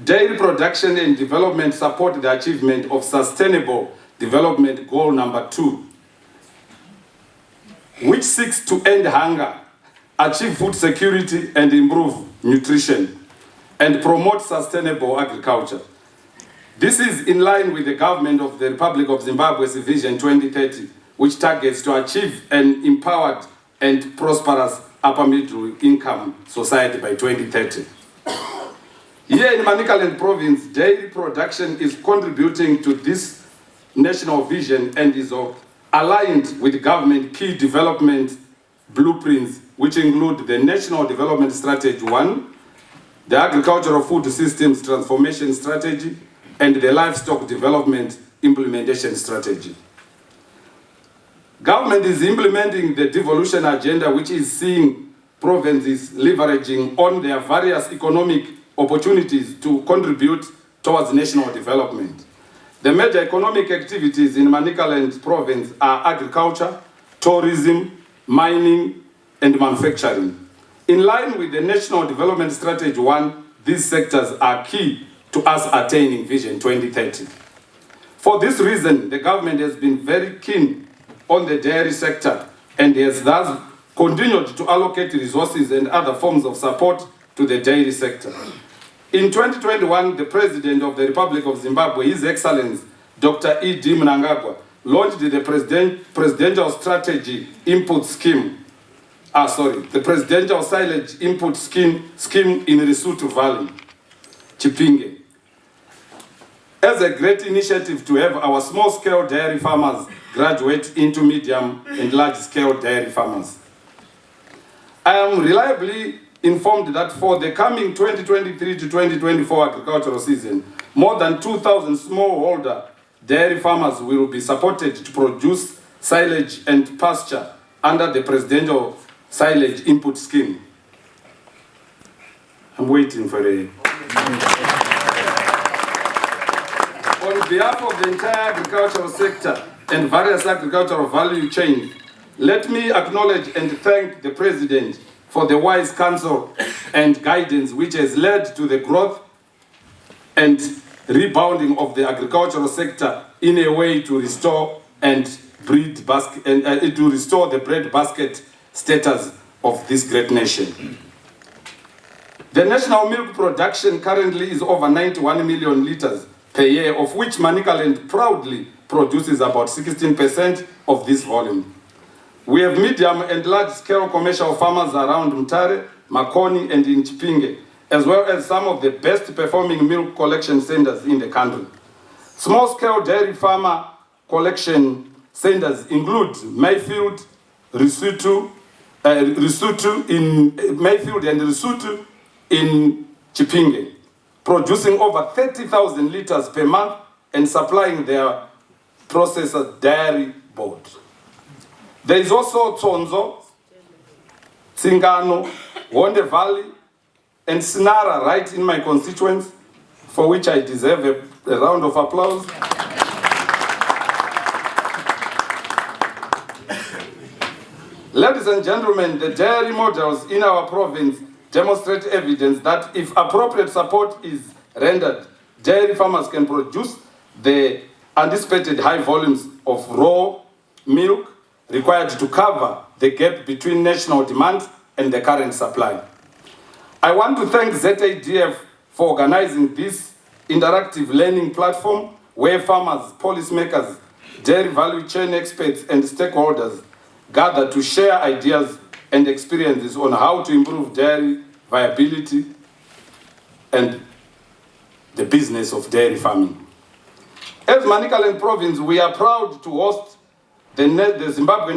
Dairy production and development support the achievement of Sustainable Development Goal number 2, which seeks to end hunger, achieve food security and improve nutrition, and promote sustainable agriculture. This is in line with the government of the Republic of Zimbabwe's Vision 2030, which targets to achieve an empowered and prosperous upper middle income society by 2030. Here in Manicaland province, dairy production is contributing to this national vision and is aligned with government key development blueprints, which include the National Development Strategy 1, the Agricultural Food Systems Transformation Strategy, and the Livestock Development Implementation Strategy. Government is implementing the devolution agenda, which is seeing provinces leveraging on their various economic opportunities to contribute towards national development. The major economic activities in Manicaland province are agriculture, tourism, mining, and manufacturing. In line with the National Development Strategy 1, these sectors are key to us attaining Vision 2030. For this reason, the government has been very keen on the dairy sector and has thus continued to allocate resources and other forms of support to the dairy sector. In 2021, the President of the Republic of Zimbabwe, His Excellency Dr. E.D. Mnangagwa, launched the Presidential Strategy Input Scheme, the Presidential Silage Input Scheme in Lesotho Valley, Chipinge, as a great initiative to have our small-scale dairy farmers graduate into medium and large-scale dairy farmers. I am reliably informed that for the coming 2023 to 2024 agricultural season, more than 2,000 smallholder dairy farmers will be supported to produce silage and pasture under the Presidential Silage Input Scheme. I'm waiting for a... On behalf of the entire agricultural sector and various agricultural value chain, let me acknowledge and thank the President for the wise counsel and guidance which has led to the growth and rebounding of the agricultural sector in a way to restore and to restore the breadbasket status of this great nation. The national milk production currently is over 91 million liters per year, of which Manicaland proudly produces about 16% of this volume. We have medium and large-scale commercial farmers around Mtare, Makoni, and in Chipinge, as well as some of the best-performing milk collection centers in the country. Small-scale dairy farmer collection centers include Mayfield, Lesotho in Chipinge, producing over 30,000 liters per month and supplying their processor dairy board. There is also Tsonzo, Tsingano, Wonde Valley, and Sinara right in my constituents, for which I deserve a round of applause. Ladies and gentlemen, the dairy models in our province demonstrate evidence that if appropriate support is rendered, dairy farmers can produce the anticipated high volumes of raw milk required to cover the gap between national demand and the current supply. I want to thank ZADF for organizing this interactive learning platform where farmers, policymakers, dairy value chain experts, and stakeholders gather to share ideas and experiences on how to improve dairy viability and the business of dairy farming. As Manicaland province, we are proud to host the Zimbabwe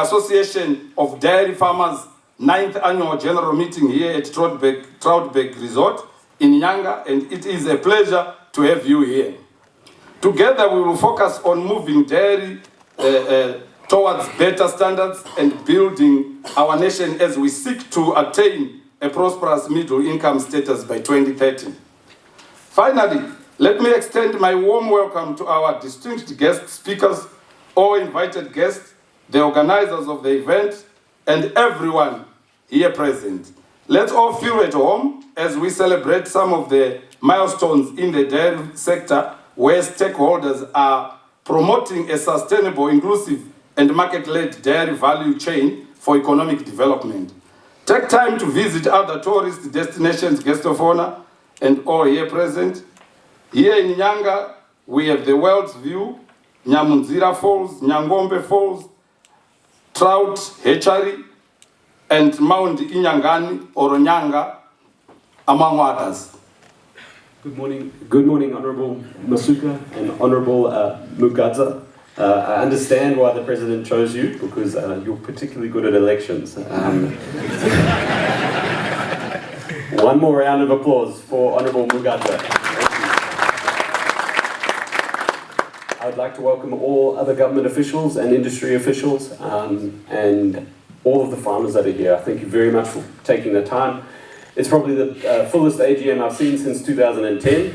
Association of Dairy Farmers 9th Annual General Meeting here at Troutbeck Resort in Nyanga, and it is a pleasure to have you here. Together we will focus on moving dairy towards better standards and building our nation as we seek to attain a prosperous middle income status by 2030. Finally, let me extend my warm welcome to our distinguished guest speakers, all invited guests, the organizers of the event, and everyone here present. Let's all feel at home as we celebrate some of the milestones in the dairy sector where stakeholders are promoting a sustainable, inclusive, and market-led dairy value chain for economic development. Take time to visit other tourist destinations, guest of honor, and all here present. Here in Nyanga, we have the World's View, Nyamunzira Falls, Nyangombe Falls, Trout Hatchery, and Mount Inyangani or Nyanga, among others. Good morning, Honourable Masuka and Honourable Mugadza. I understand why the President chose you, because you're particularly good at elections. One more round of applause for Honourable Mugadza. I would like to welcome all other government officials and industry officials and all of the farmers that are here. Thank you very much for taking the time. It's probably the fullest AGM I've seen since 2010,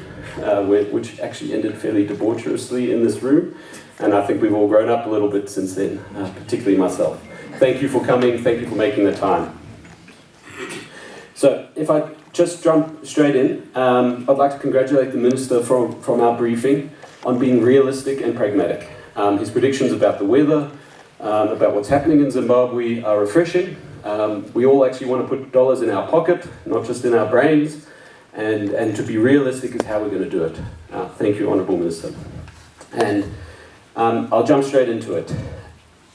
which actually ended fairly debaucherously in this room. And I think we've all grown up a little bit since then, particularly myself. Thank you for coming, thank you for making the time. So, if I just jump straight in, I'd like to congratulate the Minister from our briefing on being realistic and pragmatic. His predictions about the weather, about what's happening in Zimbabwe are refreshing. We all actually want to put dollars in our pocket, not just in our brains, and to be realistic is how we're going to do it. Thank you, Honourable Minister. And I'll jump straight into it.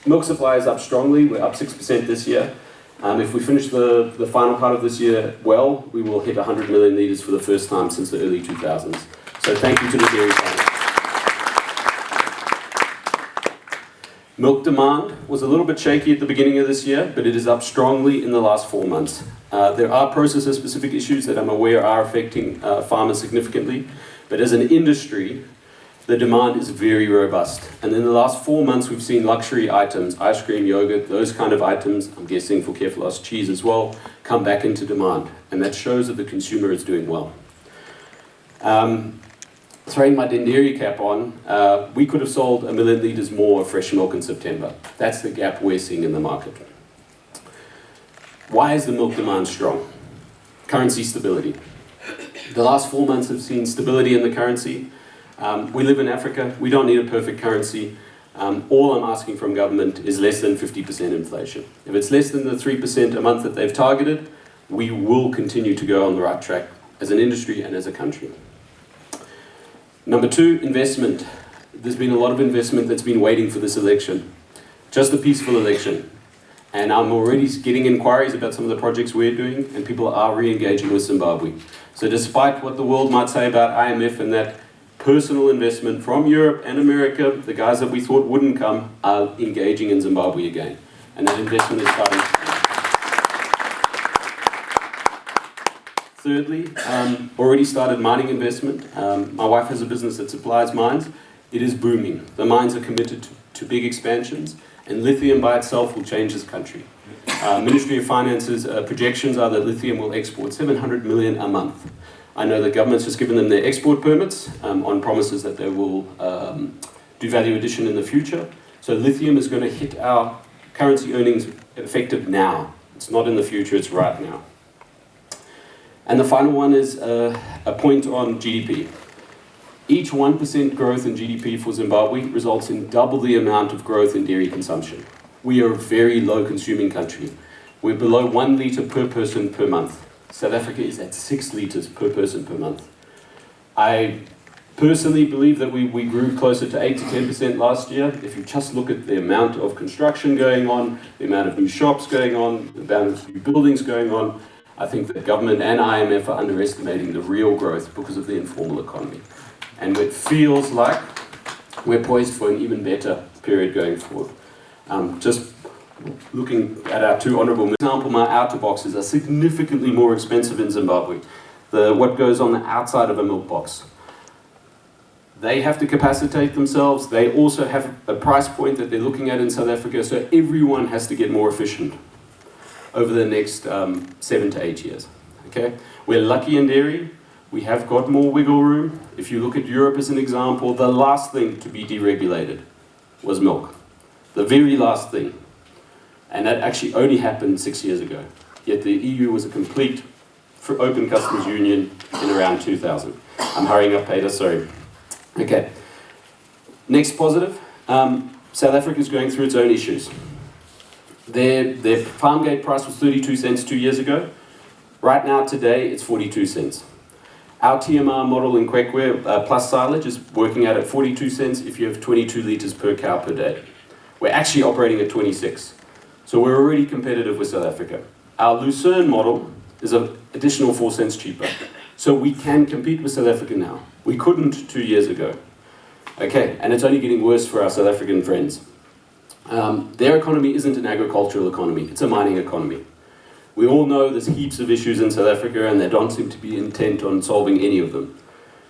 Milk supply is up strongly, we're up 6% this year. If we finish the final part of this year well, we will hit 100 million litres for the first time since the early 2000s. So thank you to the dairy farmers. Milk demand was a little bit shaky at the beginning of this year, but it is up strongly in the last 4 months. There are processor-specific issues that I'm aware are affecting farmers significantly, but as an industry, the demand is very robust. And in the last 4 months, we've seen luxury items, ice cream, yogurt, those kind of items, I'm guessing for Kefalos cheese as well, come back into demand. And that shows that the consumer is doing well. Throwing my dairy cap on, we could have sold 1 million litres more of fresh milk in September. That's the gap we're seeing in the market. Why is the milk demand strong? Currency stability. The last 4 months have seen stability in the currency. We live in Africa, we don't need a perfect currency. All I'm asking from government is less than 50% inflation. If it's less than the 3% a month that they've targeted, we will continue to go on the right track as an industry and as a country. Number 2, investment. There's been a lot of investment that's been waiting for this election. Just a peaceful election. And I'm already getting inquiries about some of the projects we're doing, and people are re-engaging with Zimbabwe. So despite what the world might say about IMF and that personal investment from Europe and America, the guys that we thought wouldn't come, are engaging in Zimbabwe again. And that investment is starting. Thirdly, already started mining investment. My wife has a business that supplies mines. It is booming. The mines are committed to big expansions, and lithium by itself will change this country. Ministry of Finance's projections are that lithium will export 700 million a month. I know the government's just given them their export permits on promises that they will do value addition in the future. So lithium is going to hit our currency earnings effective now. It's not in the future, it's right now. And the final one is a point on GDP. Each 1% growth in GDP for Zimbabwe results in double the amount of growth in dairy consumption. We are a very low consuming country. We're below 1 litre per person per month. South Africa is at 6 litres per person per month. I personally believe that we grew closer to 8 to 10% last year. If you just look at the amount of construction going on, the amount of new shops going on, the amount of new buildings going on, I think that government and IMF are underestimating the real growth because of the informal economy. And it feels like we're poised for an even better period going forward. Just looking at our 2 honourable, for example, my outer boxes are significantly more expensive in Zimbabwe. What goes on the outside of a milk box. They have to capacitate themselves. They also have a price point that they're looking at in South Africa, so everyone has to get more efficient over the next 7 to 8 years. Okay? We're lucky in dairy. We have got more wiggle room. If you look at Europe as an example, the last thing to be deregulated was milk. The very last thing. And that actually only happened 6 years ago. yet the EU was a complete open customs union in around 2000. I'm hurrying up, Peter, sorry. Okay, next positive. South Africa is going through its own issues. Their farm gate price was 32 cents 2 years ago. Right now, today, it's 42 cents. Our TMR model in Kwekwe plus silage is working out at 42 cents if you have 22 litres per cow per day. We're actually operating at 26. So we're already competitive with South Africa. Our Lucerne model is an additional 4 cents cheaper. So we can compete with South Africa now. We couldn't 2 years ago. Okay, and it's only getting worse for our South African friends. Their economy isn't an agricultural economy, it's a mining economy. We all know there's heaps of issues in South Africa and they don't seem to be intent on solving any of them.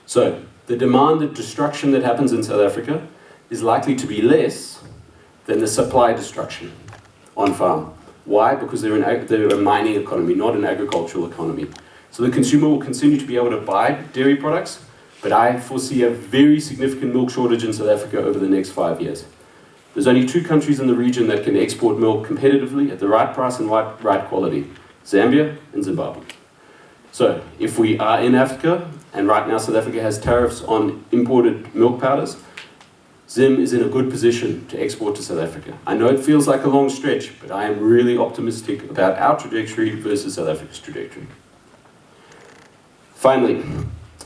So, the demand and destruction that happens in South Africa is likely to be less than the supply destruction on farm. Why? Because they're a mining economy, not an agricultural economy. So the consumer will continue to be able to buy dairy products, but I foresee a very significant milk shortage in South Africa over the next 5 years. There's only 2 countries in the region that can export milk competitively at the right price and right quality: Zambia and Zimbabwe. So if we are in Africa, and right now South Africa has tariffs on imported milk powders, Zim is in a good position to export to South Africa. I know it feels like a long stretch, but I am really optimistic about our trajectory versus South Africa's trajectory. Finally,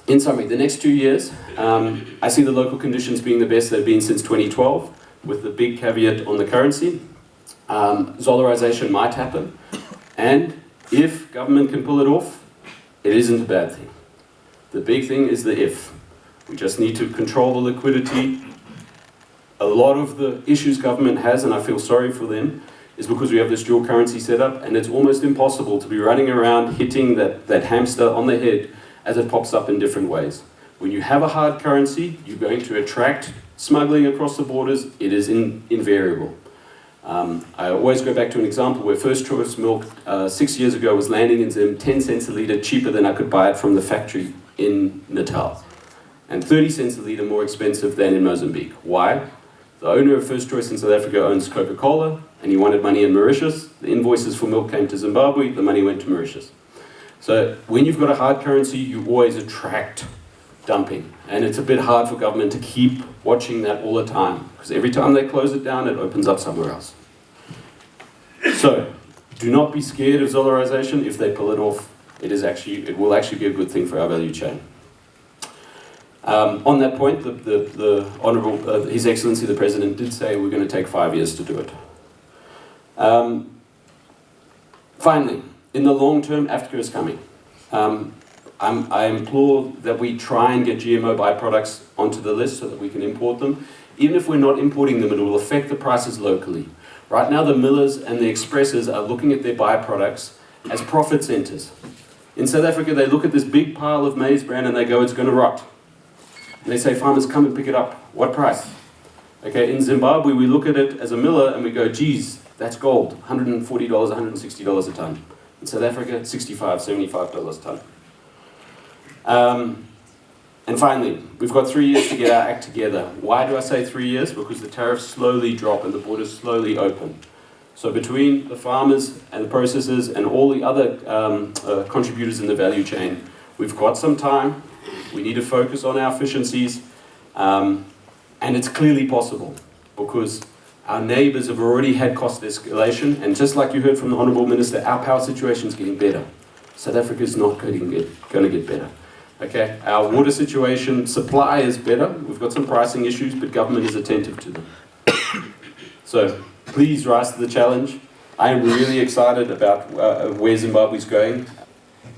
in summary, the next 2 years, I see the local conditions being the best they've been since 2012, with the big caveat on the currency. Dollarization might happen, and if government can pull it off, it isn't a bad thing. The big thing is the if. We just need to control the liquidity. A lot of the issues government has, and I feel sorry for them, is because we have this dual currency setup, and it's almost impossible to be running around hitting that hamster on the head as it pops up in different ways. When you have a hard currency, you're going to attract smuggling across the borders. It is invariable. I always go back to an example where First Choice milk 6 years ago was landing in Zim 10 cents a litre cheaper than I could buy it from the factory in Natal, and 30 cents a litre more expensive than in Mozambique. Why? The owner of First Choice in South Africa owns Coca-Cola, and he wanted money in Mauritius. The invoices for milk came to Zimbabwe, the money went to Mauritius. So when you've got a hard currency, you always attract dumping. And it's a bit hard for government to keep watching that all the time, because every time they close it down, it opens up somewhere else. So, do not be scared of dollarization. If they pull it off, it will actually be a good thing for our value chain. On that point, the Honourable, His Excellency the President did say we're going to take 5 years to do it. Finally, in the long term, Africa is coming. I implore that we try and get GMO byproducts onto the list so that we can import them. Even if we're not importing them, it will affect the prices locally. Right now, the millers and the expressors are looking at their byproducts as profit centers. In South Africa, they look at this big pile of maize bran and they go, it's going to rot. And they say, farmers, come and pick it up. What price? Okay, in Zimbabwe, we look at it as a miller and we go, geez, that's gold, $140, $160 a ton. In South Africa, $65, $75 a ton. And finally, we've got 3 years to get our act together. Why do I say 3 years? Because the tariffs slowly drop and the borders slowly open. So between the farmers and the processors and all the other contributors in the value chain, we've got some time. We need to focus on our efficiencies. And it's clearly possible because our neighbours have already had cost escalation. And just like you heard from the Honourable Minister, our power situation is getting better. South Africa is not going to get better. Okay, our water situation, supply is better. We've got some pricing issues, but government is attentive to them. So please rise to the challenge. I am really excited about where Zimbabwe's going.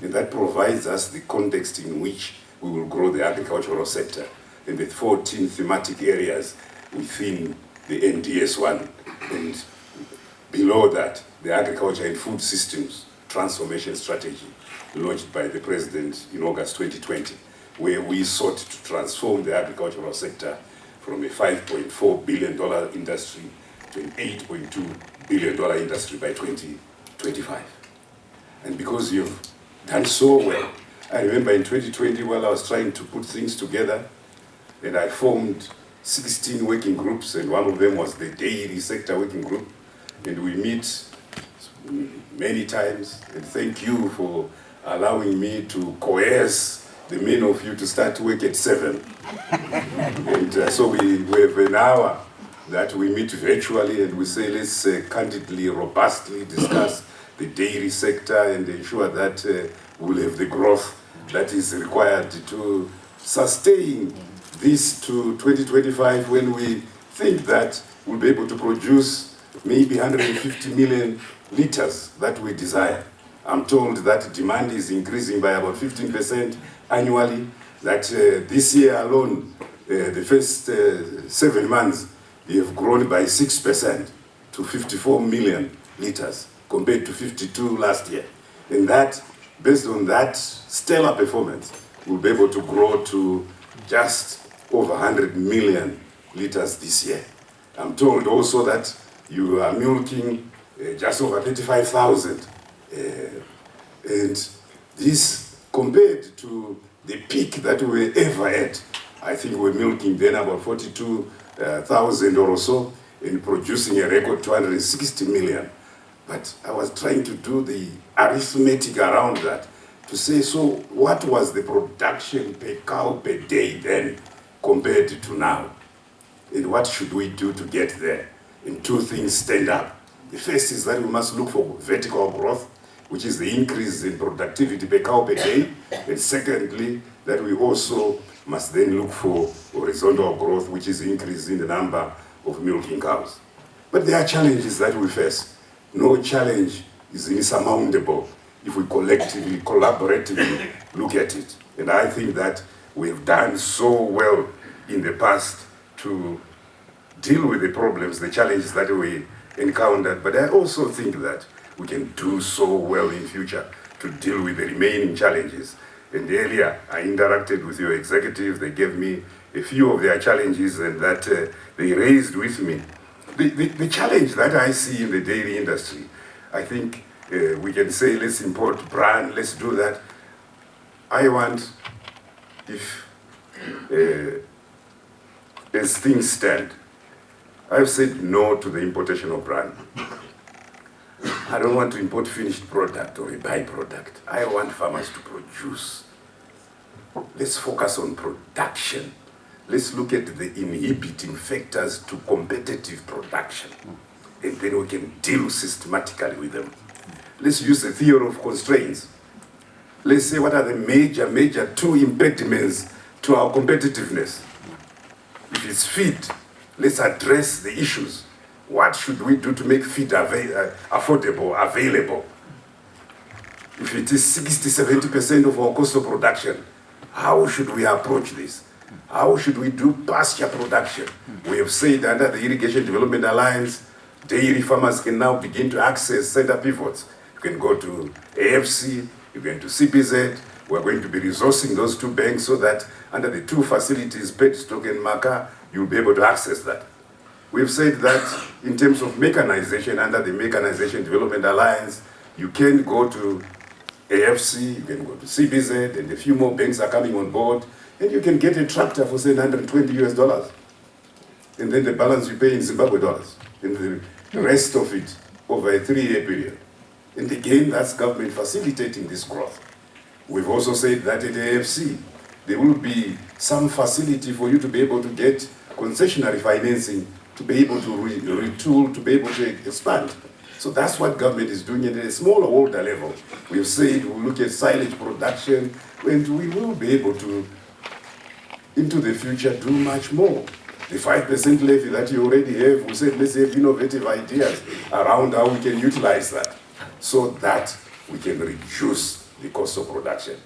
And that provides us the context in which we will grow the agricultural sector in the 14 thematic areas within the NDS1. And below that, the agriculture and food systems transformation strategy launched by the President in August 2020, where we sought to transform the agricultural sector from a $5.4 billion industry to an $8.2 billion industry by 2025. And because you've done so well, I remember in 2020 while I was trying to put things together, and I formed 16 working groups, and one of them was the dairy sector working group, and we meet many times, and thank you for allowing me to coerce the many of you to start work at 7. And so we have an hour that we meet virtually and we say, let's candidly, robustly discuss the dairy sector and ensure that we'll have the growth that is required to sustain this to 2025, when we think that we'll be able to produce maybe 150 million liters that we desire. I'm told that demand is increasing by about 15% annually, that this year alone, the first 7 months, we have grown by 6% to 54 million liters compared to 52 last year. And that, based on that stellar performance, we'll be able to grow to just over 100 million liters this year. I'm told also that you are milking just over 35,000. And this, compared to the peak that we ever had, I think we're milking then about 42,000 or so, and producing a record 260 million. But I was trying to do the arithmetic around that to say, so what was the production per cow per day then compared to now? And what should we do to get there? And two things stand up. The first is that we must look for vertical growth, which is the increase in productivity per cow per day. And secondly, that we also must then look for horizontal growth, which is increase in the number of milking cows. But there are challenges that we face. No challenge is insurmountable if we collectively, collaboratively look at it. And I think that we have done so well in the past to deal with the problems, the challenges that we encountered. But I also think that we can do so well in future to deal with the remaining challenges. And earlier, I interacted with your executives. They gave me a few of their challenges and that they raised with me. The challenge that I see in the dairy industry, I think we can say, let's import bran, let's do that. I want, if, as things stand, I've said no to the importation of bran. I don't want to import finished product or a byproduct. I want farmers to produce. Let's focus on production. Let's look at the inhibiting factors to competitive production, and then we can deal systematically with them. Let's use the theory of constraints. Let's say what are the major two impediments to our competitiveness. If it's feed, let's address the issues. What should we do to make feed affordable, available? If it is 60-70% of our cost of production, how should we approach this? How should we do pasture production? We have said under the Irrigation Development Alliance, dairy farmers can now begin to access center pivots. You can go to AFC, you can to CPZ. We're going to be resourcing those two banks so that under the two facilities, Petstock and Maka, you'll be able to access that. We've said that in terms of mechanization, under the Mechanization Development Alliance, you can go to AFC, you can go to CPZ, and a few more banks are coming on board, and you can get a tractor for say $120. And then the balance you pay in Zimbabwe dollars, and the rest of it over a 3-year period. And again, that's government facilitating this growth. We've also said that at AFC, there will be some facility for you to be able to get concessionary financing, to be able to retool, to be able to expand. So that's what government is doing at a smaller order level. We've said we'll look at silage production, and we will be able to, into the future, do much more. The 5% levy that you already have, we said let's have innovative ideas around how we can utilize that so that we can reduce the cost of production.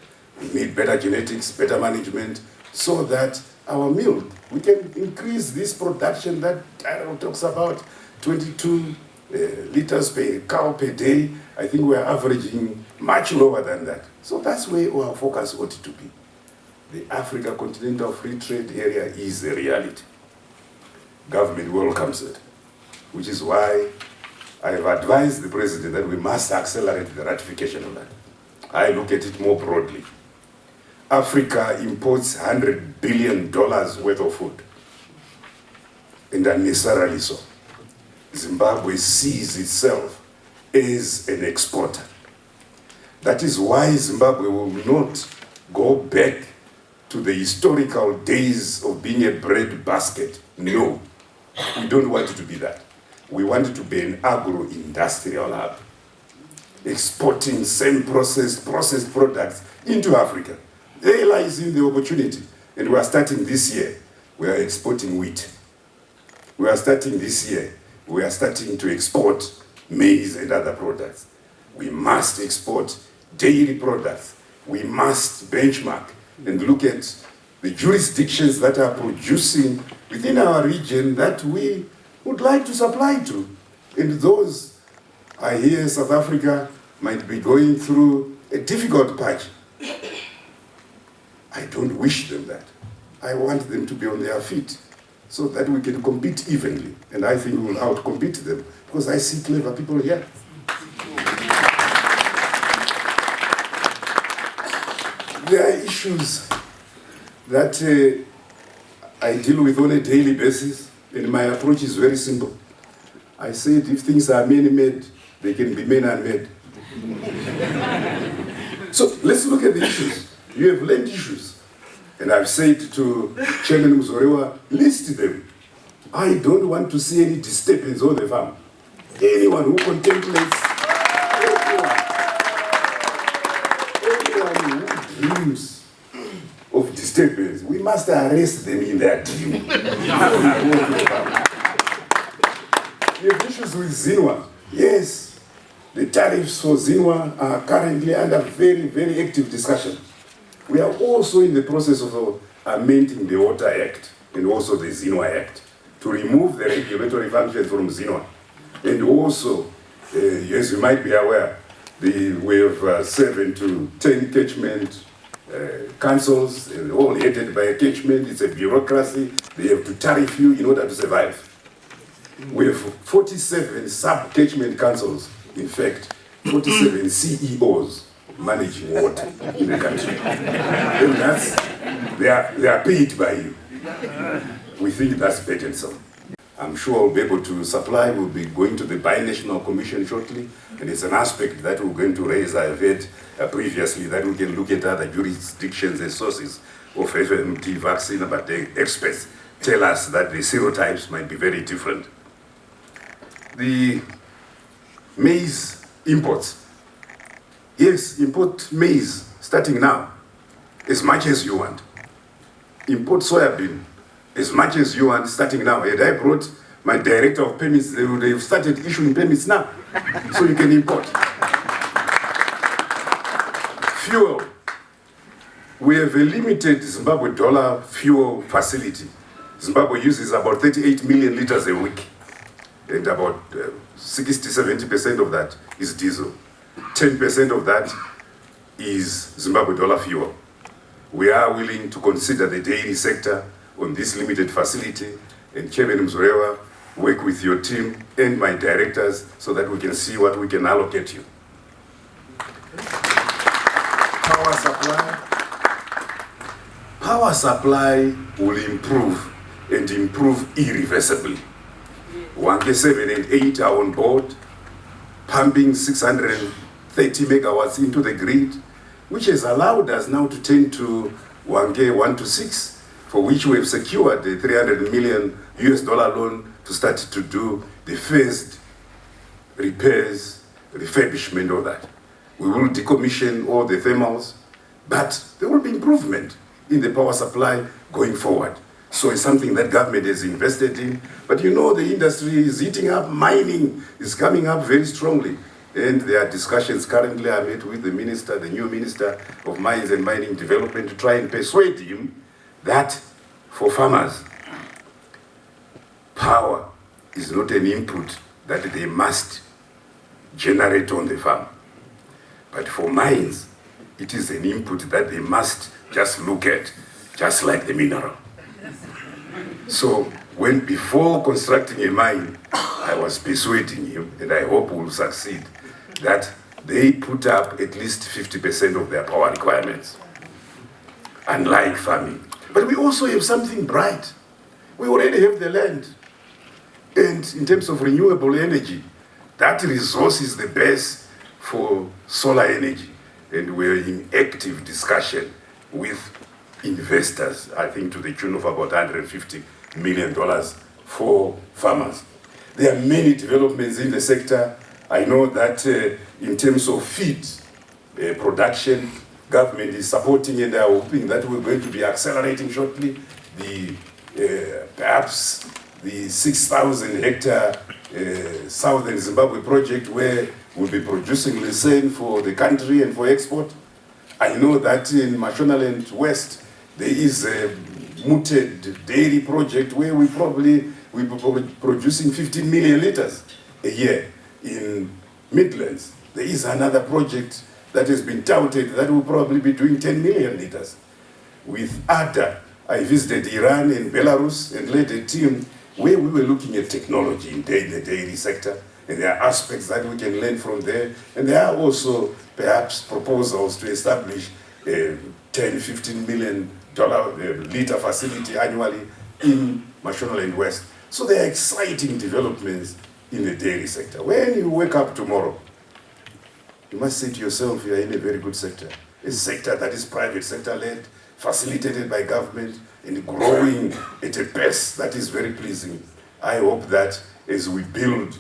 We need better genetics, better management, so that our milk, we can increase this production that Tyrell talks about, 22 liters per cow per day. I think we're averaging much lower than that. So that's where our focus ought to be. The Africa Continental Free Trade Area is a reality. Government welcomes it, which is why I have advised the President that we must accelerate the ratification of that. I look at it more broadly. Africa imports $100 billion worth of food, and unnecessarily so. Zimbabwe sees itself as an exporter. That is why Zimbabwe will not go back to the historical days of being a bread basket. No, we don't want it to be that. We want it to be an agro-industrial hub, exporting same processed products into Africa. There lies in the opportunity. And we are starting this year, we are exporting wheat. We are starting this year, we are starting to export maize and other products. We must export dairy products. We must benchmark and look at the jurisdictions that are producing within our region that we would like to supply to. And those, I hear South Africa might be going through a difficult patch. I don't wish them that. I want them to be on their feet so that we can compete evenly. And I think we will outcompete them because I see clever people here. There are issues that I deal with on a daily basis, and my approach is very simple. I said if things are man-made, they can be man-made. So let's look at the issues. You have land issues. And I've said to Chairman Muzorewa, list them. I don't want to see any disturbance on the farm. Anyone who contemplates, anyone who dreams of disturbance, we must arrest them in their dream. We have issues with Zinwa. Yes, the tariffs for Zinwa are currently under very, very active discussion. We are also in the process of amending the Water Act and also the Zinwa Act to remove the regulatory functions from Zinwa. And also, as you might be aware, we have 7 to 10 catchment councils, all headed by a catchment. It's a bureaucracy. They have to tariff you in order to survive. We have 47 sub-catchment councils, in fact, 47 CEOs managing water in the country. And they are paid by you. We think that's burdensome. I'm sure we'll be able to supply. We'll be going to the Binational Commission shortly, and it's an aspect that we're going to raise. I've heard previously that we can look at other jurisdictions and sources of FMT vaccine, but the experts tell us that the serotypes might be very different. The maize imports. Yes, import maize starting now, as much as you want. Import soybean, as much as you want, starting now. And I brought my director of permits, they've started issuing permits now, so you can import. Fuel. We have a limited Zimbabwe dollar fuel facility. Zimbabwe uses about 38 million liters a week, and about 60-70% of that is diesel. 10% of that is Zimbabwe dollar fuel. We are willing to consider the dairy sector on this limited facility, and Chairman Muzorewa, work with your team and my directors so that we can see what we can allocate you. Power supply. Power supply will improve and improve irreversibly. Wanke 7 and 8 are on board, pumping 630 megawatts into the grid, which has allowed us now to turn to Wanke 1 to 6, for which we have secured the $300 million loan to start to do the first repairs, refurbishment of that. We will decommission all the thermals, but there will be improvement in the power supply going forward. So it's something that government has invested in. But you know, the industry is heating up, mining is coming up very strongly. And there are discussions currently. I met with the minister, the new minister of Mines and Mining Development, to try and persuade him that for farmers, power is not an input that they must generate on the farm. But for mines, it is an input that they must just look at, just like the mineral. So before constructing a mine, I was persuading him, and I hope we'll succeed, that they put up at least 50% of their power requirements, unlike farming. But we also have something bright. We already have the land. And in terms of renewable energy, That resource is the base for solar energy, and we're in active discussion with investors, I think to the tune of about $150 million for farmers. There are many developments in the sector. I know that in terms of feed production, government is supporting, and they are hoping that we're going to be accelerating shortly the perhaps the 6,000 hectare Southern Zimbabwe project, where we'll be producing lucerne for the country and for export. I know that in Mashonaland West there is a mooted dairy project where we'll be producing 15 million liters a year. In Midlands there is another project that has been touted that will probably be doing 10 million liters. With ADA, I visited Iran and Belarus and led a team where we were looking at technology in the dairy sector, and there are aspects that we can learn from there. And there are also perhaps proposals to establish a $10–15 million liter facility annually in Mashonaland West. So there are exciting developments in the dairy sector. When you wake up tomorrow, you must say to yourself, you are in a very good sector. A sector that is private sector led, facilitated by government, and growing at a pace that is very pleasing. I hope that as we build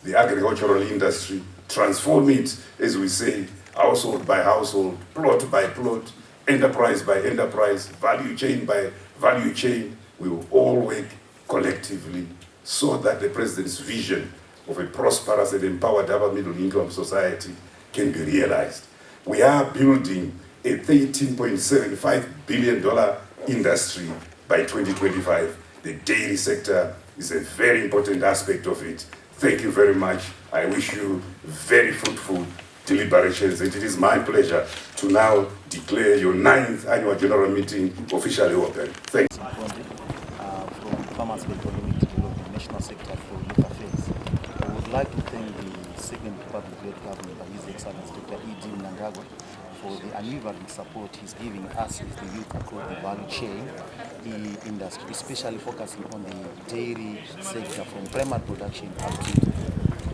the agricultural industry, transform it, as we say, household by household, plot by plot, enterprise by enterprise, value chain by value chain, we will all work collectively so that the President's vision of a prosperous and empowered upper middle income society can be realized. We are building a $13.75 billion industry by 2025. The dairy sector is a very important aspect of it. Thank you very much. I wish you very fruitful deliberations, and it is my pleasure to now declare your 9th annual general meeting officially open. Thanks. From Farmers Economic Development National Secretary for Youth Affairs. I would like to thank the Second Republic Government by His Excellency Dr. E.D. Mnangagwa for the unwavering support he's giving us as the youth across the value chain industry, especially focusing on the dairy sector from primary production up to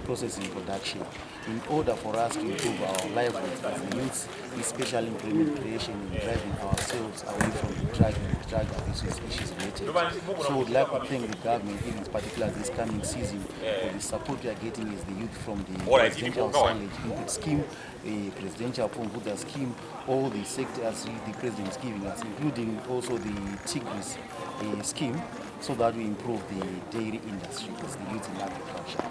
processing production, in order for us to improve our livelihoods as the youth, especially employment creation and driving ourselves away from the drug abuse issues related. So we'd like to thank the government, in particular this coming season, for the support we are getting as the youth from the presidential silage input scheme, the presidential Pumbuza scheme, all the sectors the president is giving us, including also the Tigris scheme, so that we improve the dairy industry as the youth in agriculture.